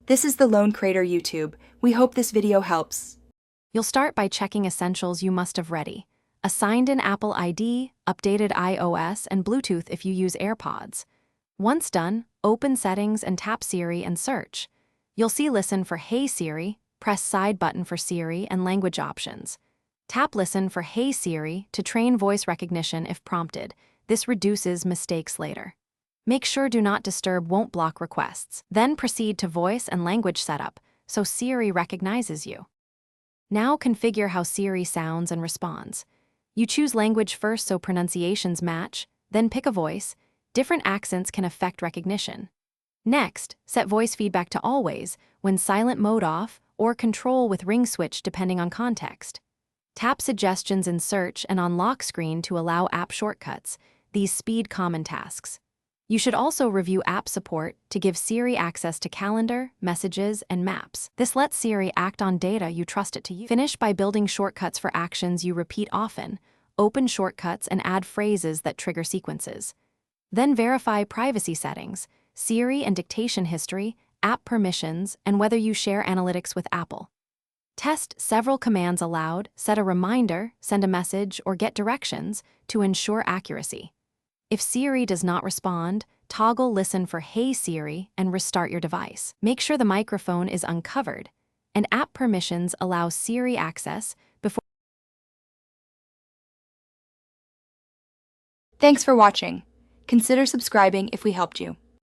This is the Lone Crater YouTube. We hope this video helps. You'll start by checking essentials you must have ready. A signed-in Apple ID, updated iOS, and Bluetooth if you use AirPods. Once done, open Settings and tap Siri and search. You'll see Listen for Hey Siri, press side button for Siri and language options. Tap Listen for Hey Siri to train voice recognition if prompted. This reduces mistakes later. Make sure Do Not Disturb won't block requests. Then proceed to voice and language setup, so Siri recognizes you. Now configure how Siri sounds and responds. You choose language first so pronunciations match, then pick a voice. Different accents can affect recognition. Next, set voice feedback to always, when silent mode off, or control with ring switch depending on context. Tap suggestions in search and on lock screen to allow app shortcuts. These speed common tasks. You should also review app support to give Siri access to calendar, messages, and maps. This lets Siri act on data you trust it to use. Finish by building shortcuts for actions you repeat often. Open shortcuts and add phrases that trigger sequences. Then verify privacy settings, Siri and dictation history, app permissions, and whether you share analytics with Apple. Test several commands aloud, set a reminder, send a message, or get directions to ensure accuracy. If Siri does not respond, toggle Listen for Hey Siri and restart your device. Make sure the microphone is uncovered, and app permissions allow Siri access before. Thanks for watching. Consider subscribing if we helped you.